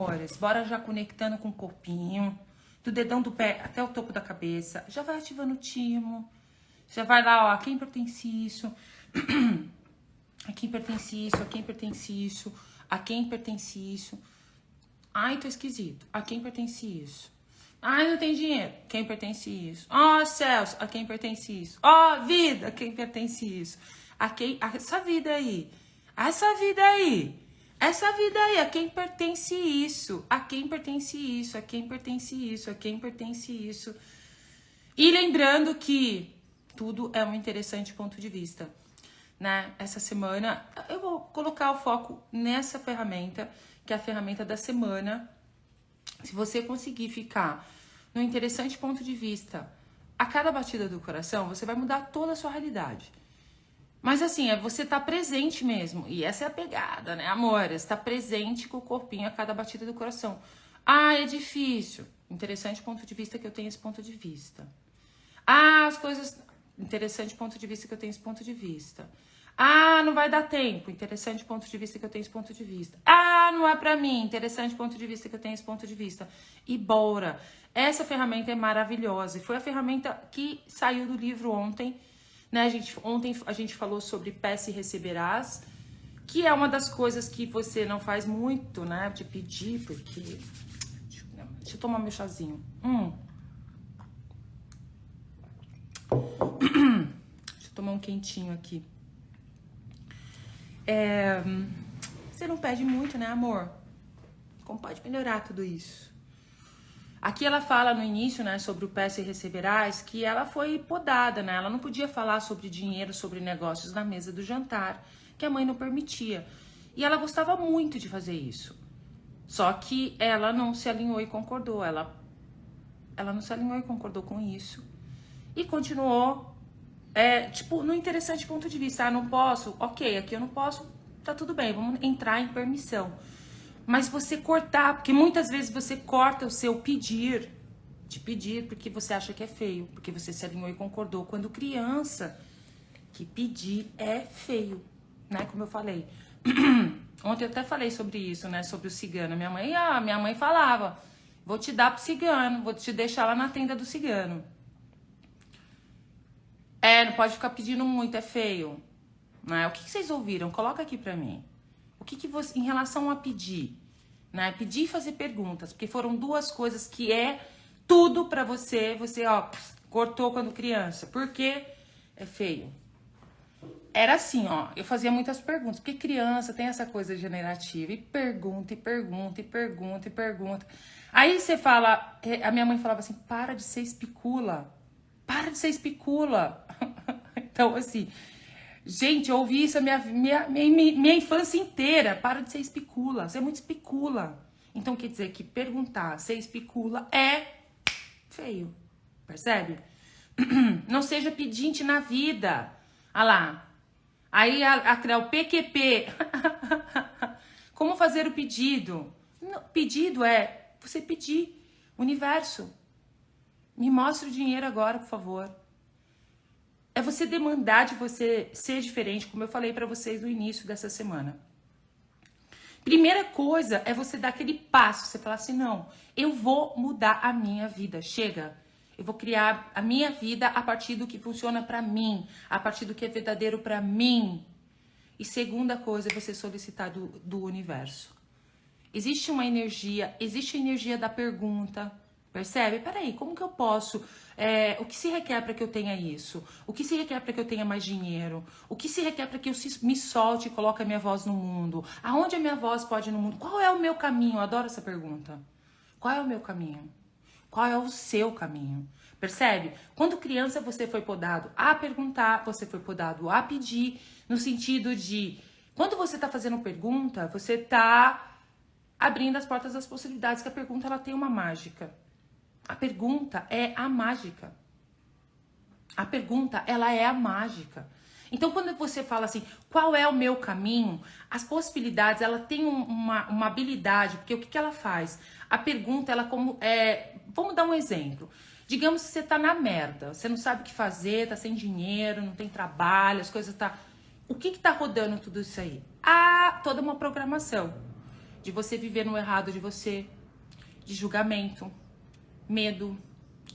amores, bora já conectando com o corpinho, do dedão do pé até o topo da cabeça. Já vai ativando o timo. Já vai lá, ó, a quem pertence isso? A quem pertence isso? A quem pertence isso? A quem pertence isso? Ai, tô esquisito. A quem pertence isso? Ai, não tem dinheiro. Quem pertence isso? Ó, céus, a quem pertence isso? Ó, vida, a quem pertence isso? Essa vida aí. Essa vida aí. Essa vida aí, a quem pertence isso? A quem pertence isso? A quem pertence isso? A quem pertence isso? E lembrando que tudo é um interessante ponto de vista, né? Essa semana eu vou colocar o foco nessa ferramenta, que é a ferramenta da semana. Se você conseguir ficar no interessante ponto de vista a cada batida do coração, você vai mudar toda a sua realidade. Mas assim, é você estar presente mesmo. E essa é a pegada, né, amor? Você estar presente com o corpinho a cada batida do coração. Ah, é difícil. Interessante ponto de vista que eu tenho esse ponto de vista. Ah, as coisas... Interessante ponto de vista que eu tenho esse ponto de vista. Ah, não vai dar tempo. Interessante ponto de vista que eu tenho esse ponto de vista. Ah, não é pra mim. Interessante ponto de vista que eu tenho esse ponto de vista. E bora. Essa ferramenta é maravilhosa. E foi a ferramenta que saiu do livro ontem, né, ontem a gente falou sobre peça e receberás, que é uma das coisas que você não faz muito, né, de pedir, porque... Deixa eu tomar meu chazinho. Deixa eu tomar um quentinho aqui. Você não pede muito, né, amor? Como pode melhorar tudo isso? Aqui ela fala no início, né, sobre o peça e receberás, que ela foi podada, né? Ela não podia falar sobre dinheiro, sobre negócios na mesa do jantar, que a mãe não permitia. E ela gostava muito de fazer isso. Só que ela não se alinhou e concordou. Ela não se alinhou e concordou com isso. E continuou, no interessante ponto de vista. Ah, não posso? Ok, aqui eu não posso, tá tudo bem, vamos entrar em permissão. Mas você cortar, porque muitas vezes você corta o seu pedir, de pedir porque você acha que é feio, porque você se alinhou e concordou. Quando criança, que pedir é feio, né? Como eu falei. Ontem eu até falei sobre isso, né? Sobre o cigano. Minha mãe falava, vou te dar pro cigano, vou te deixar lá na tenda do cigano. Não pode ficar pedindo muito, é feio. Né? O que vocês ouviram? Coloca aqui pra mim. O que você, em relação a pedir, né? Pedir e fazer perguntas, porque foram duas coisas que é tudo pra você, ó, cortou quando criança. Por quê? É feio. Era assim, ó, eu fazia muitas perguntas, porque criança tem essa coisa generativa, e pergunta, e pergunta, e pergunta, e pergunta. Aí você fala, a minha mãe falava assim, para de ser especula, para de ser especula. Então, assim... Gente, eu ouvi isso a minha infância inteira. Para de ser especula. Você é muito especula. Então, quer dizer que perguntar, ser especula é feio. Percebe? Não seja pedinte na vida. Olha lá. Aí, o PQP. Como fazer o pedido? Não, pedido é você pedir. Universo, me mostra o dinheiro agora, por favor. É você demandar de você ser diferente, como eu falei pra vocês no início dessa semana. Primeira coisa é você dar aquele passo, você falar assim, não, eu vou mudar a minha vida, chega. Eu vou criar a minha vida a partir do que funciona pra mim, a partir do que é verdadeiro pra mim. E segunda coisa é você solicitar do universo. Existe uma energia, existe a energia da pergunta. Percebe? Peraí, como que eu posso? O que se requer para que eu tenha isso? O que se requer para que eu tenha mais dinheiro? O que se requer para que eu me solte e coloque a minha voz no mundo? Aonde a minha voz pode ir no mundo? Qual é o meu caminho? Eu adoro essa pergunta. Qual é o meu caminho? Qual é o seu caminho? Percebe? Quando criança você foi podado a perguntar, você foi podado a pedir, no sentido de... Quando você está fazendo pergunta, você está abrindo as portas das possibilidades, que a pergunta ela tem uma mágica. A pergunta é a mágica. A pergunta, ela é a mágica. Então, quando você fala assim, qual é o meu caminho? As possibilidades, ela tem uma habilidade, porque o que ela faz? A pergunta, ela vamos dar um exemplo. Digamos que você tá na merda, você não sabe o que fazer, tá sem dinheiro, não tem trabalho, as coisas tá... O que tá rodando tudo isso aí? Toda uma programação. de você viver no errado de você, de julgamento, medo,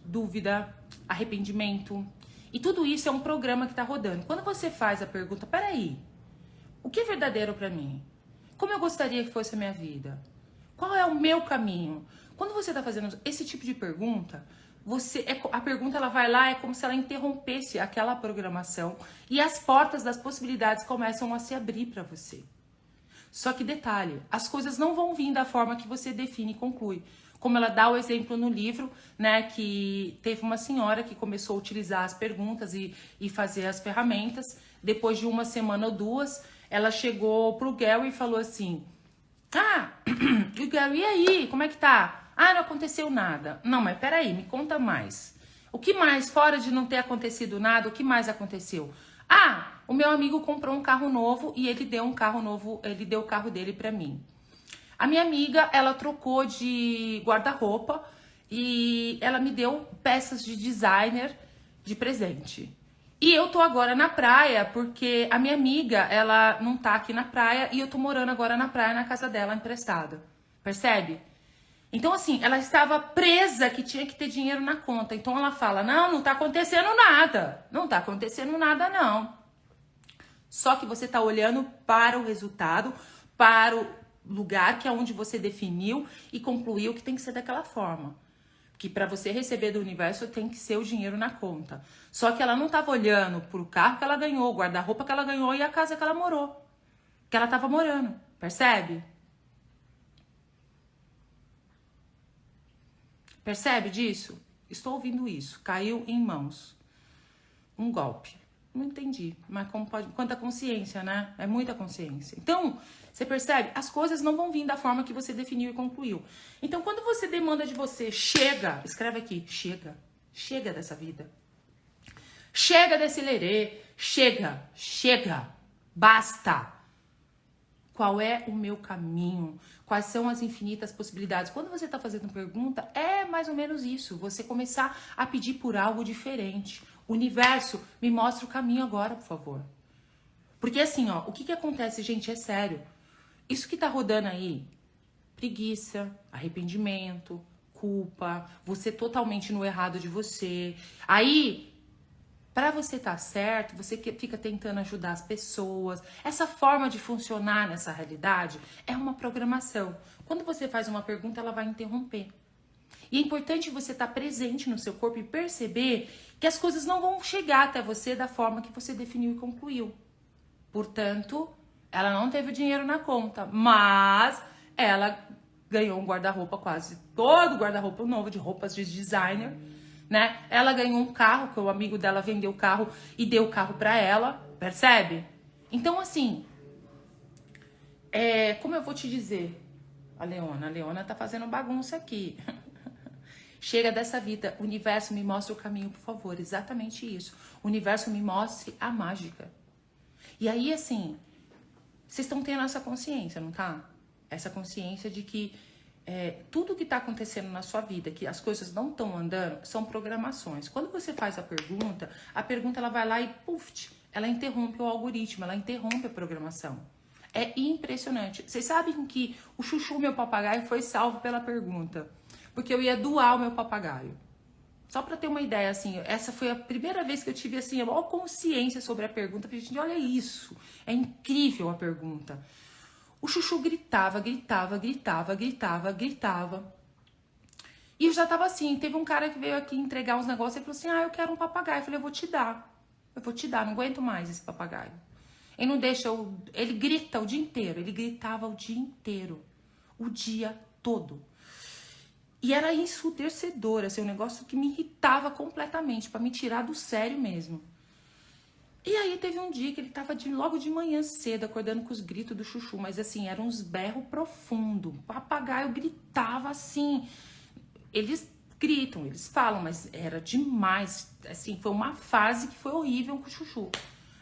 dúvida, arrependimento. E tudo isso é um programa que tá rodando. Quando você faz a pergunta, peraí, o que é verdadeiro pra mim? Como eu gostaria que fosse a minha vida? Qual é o meu caminho? Quando você tá fazendo esse tipo de pergunta, a pergunta ela vai lá, é como se ela interrompesse aquela programação e as portas das possibilidades começam a se abrir para você. Só que detalhe, as coisas não vão vir da forma que você define e conclui. Como ela dá o exemplo no livro, né, que teve uma senhora que começou a utilizar as perguntas e fazer as ferramentas. Depois de uma semana ou duas, ela chegou pro Gary e falou assim: ah, Gary, e aí, como é que tá? Ah, não aconteceu nada. Não, mas peraí, me conta mais. O que mais, fora de não ter acontecido nada, o que mais aconteceu? Ah, o meu amigo comprou um carro novo e ele deu um carro novo, ele deu o carro dele pra mim. A minha amiga, ela trocou de guarda-roupa e ela me deu peças de designer de presente. E eu tô agora na praia porque a minha amiga, ela não tá aqui na praia e eu tô morando agora na praia na casa dela emprestada. Percebe? Então, assim, ela estava presa que tinha que ter dinheiro na conta. Então, ela fala, não tá acontecendo nada. Não tá acontecendo nada, não. Só que você tá olhando para o resultado, para o lugar que é onde você definiu e concluiu que tem que ser daquela forma. Que para você receber do universo tem que ser o dinheiro na conta. Só que ela não estava olhando pro carro que ela ganhou, o guarda-roupa que ela ganhou e a casa que ela morou. Que ela estava morando. Percebe? Percebe disso? Estou ouvindo isso. Caiu em mãos. Um golpe. Não entendi. Mas como pode... Quanta consciência, né? É muita consciência. Então, você percebe? As coisas não vão vir da forma que você definiu e concluiu. Então, quando você demanda de você, chega. Escreve aqui. Chega. Chega dessa vida. Chega desse lerê. Chega. Chega. Basta. Qual é o meu caminho? Quais são as infinitas possibilidades? Quando você está fazendo pergunta, é mais ou menos isso. Você começar a pedir por algo diferente. Universo, me mostra o caminho agora, por favor. Porque assim, ó, o que acontece, gente, é sério. Isso que tá rodando aí, preguiça, arrependimento, culpa, você totalmente no errado de você. Aí... Para você estar certo, você fica tentando ajudar as pessoas. Essa forma de funcionar nessa realidade é uma programação. Quando você faz uma pergunta, ela vai interromper. E é importante você estar presente no seu corpo e perceber que as coisas não vão chegar até você da forma que você definiu e concluiu. Portanto, ela não teve dinheiro na conta, mas ela ganhou um guarda-roupa quase todo, guarda-roupa novo de roupas de designer. Né? Ela ganhou um carro, que o amigo dela vendeu o carro e deu o carro pra ela, percebe? Então, assim, como eu vou te dizer? A Leona tá fazendo bagunça aqui. Chega dessa vida, o universo me mostra o caminho, por favor, exatamente isso. O universo me mostre a mágica. E aí, assim, vocês estão tendo essa consciência, não tá? Essa consciência de que tudo que está acontecendo na sua vida, que as coisas não estão andando, são programações. Quando você faz a pergunta ela vai lá e puf, ela interrompe o algoritmo, ela interrompe a programação. É impressionante. Vocês sabem que o Chuchu, meu papagaio, foi salvo pela pergunta, porque eu ia doar o meu papagaio. Só para ter uma ideia, assim, essa foi a primeira vez que eu tive, assim, a maior consciência sobre a pergunta. Eu falei, gente, olha isso, é incrível a pergunta. O Chuchu gritava. E eu já tava assim, teve um cara que veio aqui entregar uns negócios e falou assim, eu quero um papagaio. Eu falei, eu vou te dar, não aguento mais esse papagaio. Ele não deixa, ele grita o dia inteiro, ele gritava o dia inteiro, o dia todo. E era ensurdecedor, assim, um negócio que me irritava completamente, pra me tirar do sério mesmo. E aí teve um dia que ele tava logo de manhã cedo, acordando com os gritos do Chuchu, mas assim, eram uns berros profundos. O papagaio gritava assim. Eles gritam, eles falam, mas era demais. Assim, foi uma fase que foi horrível com o Chuchu.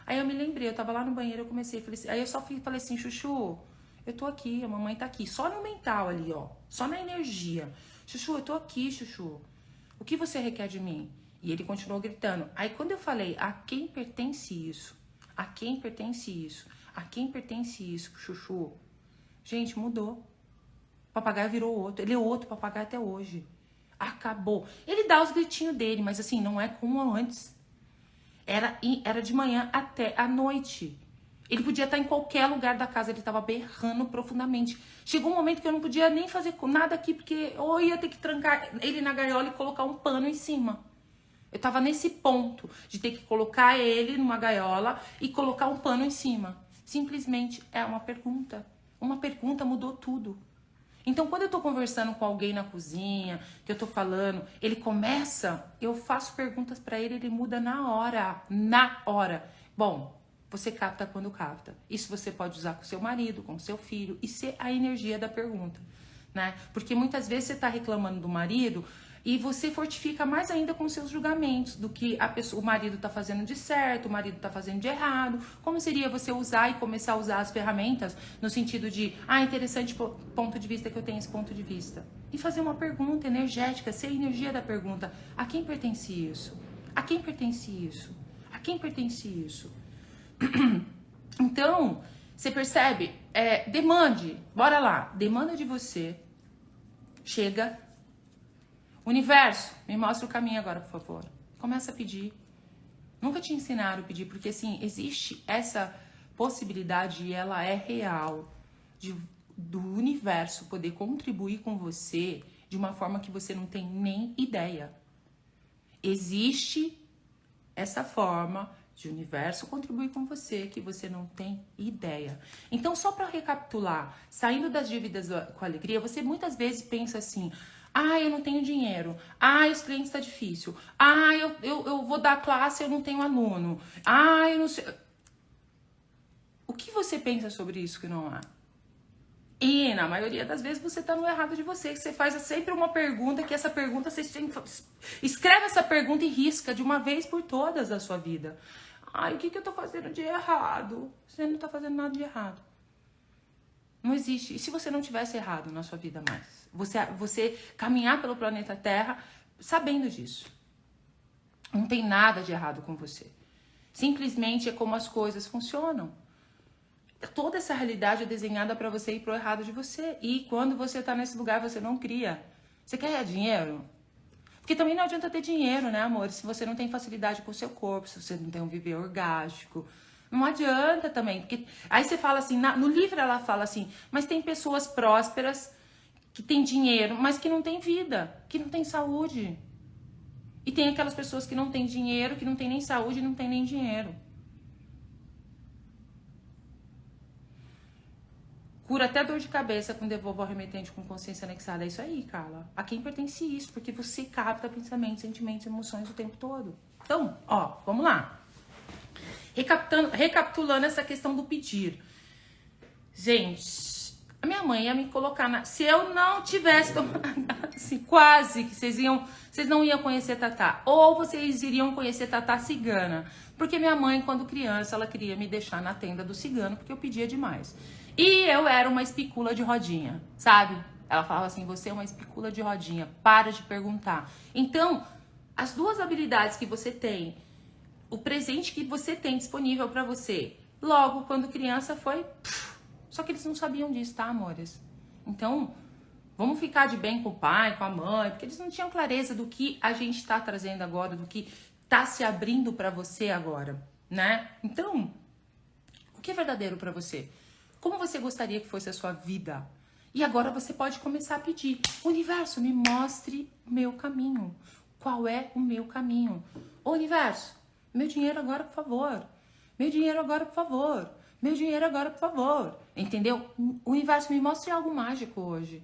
Aí eu me lembrei, eu tava lá no banheiro, eu comecei, falei assim, aí eu só falei assim, Chuchu, eu tô aqui, a mamãe tá aqui. Só no mental ali, ó, só na energia. Chuchu, eu tô aqui, Chuchu. O que você requer de mim? E ele continuou gritando. Aí quando eu falei, a quem pertence isso? A quem pertence isso? A quem pertence isso, Chuchu? Gente, mudou. O papagaio virou outro. Ele é outro papagaio até hoje. Acabou. Ele dá os gritinhos dele, mas assim, não é como antes. Era de manhã até a noite. Ele podia estar em qualquer lugar da casa, ele estava berrando profundamente. Chegou um momento que eu não podia nem fazer nada aqui, porque ou ia ter que trancar ele na gaiola e colocar um pano em cima. Eu estava nesse ponto de ter que colocar ele numa gaiola e colocar um pano em cima. Simplesmente é uma pergunta. Uma pergunta mudou tudo. Então, quando eu tô conversando com alguém na cozinha, que eu tô falando, ele começa, eu faço perguntas pra ele, ele muda na hora. Na hora. Bom, você capta quando capta. Isso você pode usar com seu marido, com seu filho, e ser a energia da pergunta, né? Porque muitas vezes você tá reclamando do marido e você fortifica mais ainda com seus julgamentos do que o marido tá fazendo de certo, o marido tá fazendo de errado. Como seria você usar e começar a usar as ferramentas no sentido de, interessante ponto de vista que eu tenho esse ponto de vista. E fazer uma pergunta energética, ser a energia da pergunta. A quem pertence isso? A quem pertence isso? A quem pertence isso? Então, você percebe? Demande, bora lá, demanda de você. Chega. Universo, me mostra o caminho agora, por favor. Começa a pedir. Nunca te ensinaram a pedir, porque assim, existe essa possibilidade e ela é real do universo poder contribuir com você de uma forma que você não tem nem ideia. Existe essa forma de universo contribuir com você que você não tem ideia. Então, só para recapitular, saindo das dívidas com alegria, você muitas vezes pensa assim: eu não tenho dinheiro. Os clientes estão difícil. Eu vou dar classe, eu não tenho aluno. Eu não sei. O que você pensa sobre isso que não há? E na maioria das vezes você tá no errado de você. Que você faz sempre uma pergunta, que essa pergunta você tem que... Escreve essa pergunta e risca de uma vez por todas da sua vida. O que eu tô fazendo de errado? Você não tá fazendo nada de errado. Não existe. E se você não tivesse errado na sua vida mais? Você caminhar pelo planeta Terra sabendo disso. Não tem nada de errado com você. Simplesmente é como as coisas funcionam. Toda essa realidade é desenhada para você ir pro errado de você. E quando você tá nesse lugar, você não cria. Você quer dinheiro? Porque também não adianta ter dinheiro, né, amor? Se você não tem facilidade com o seu corpo, se você não tem um viver orgástico. Não adianta também. Porque aí você fala assim, no livro ela fala assim, mas tem pessoas prósperas que têm dinheiro, mas que não têm vida, que não têm saúde. E tem aquelas pessoas que não têm dinheiro, que não têm nem saúde e não têm nem dinheiro. Cura até dor de cabeça com devolvo ao remetente com consciência anexada. É isso aí, Carla. A quem pertence isso? Porque você capta pensamentos, sentimentos, emoções o tempo todo. Então, vamos lá. Recapitulando essa questão do pedir. Gente, a minha mãe ia me colocar se eu não tivesse assim, quase que vocês não iam conhecer Tatá. Ou vocês iriam conhecer Tatá cigana. Porque minha mãe, quando criança, ela queria me deixar na tenda do cigano, porque eu pedia demais. E eu era uma espicula de rodinha, sabe? Ela falava assim, você é uma espicula de rodinha, para de perguntar. Então, as duas habilidades que você tem, o presente que você tem disponível para você, logo quando criança foi... Só que eles não sabiam disso, tá, amores? Então, vamos ficar de bem com o pai, com a mãe, porque eles não tinham clareza do que a gente tá trazendo agora, do que tá se abrindo para você agora, né? Então, o que é verdadeiro para você? Como você gostaria que fosse a sua vida? E agora você pode começar a pedir. Universo, me mostre o meu caminho. Qual é o meu caminho? Universo, meu dinheiro agora, por favor. Meu dinheiro agora, por favor. Meu dinheiro agora, por favor. Entendeu? Universo, me mostre algo mágico hoje.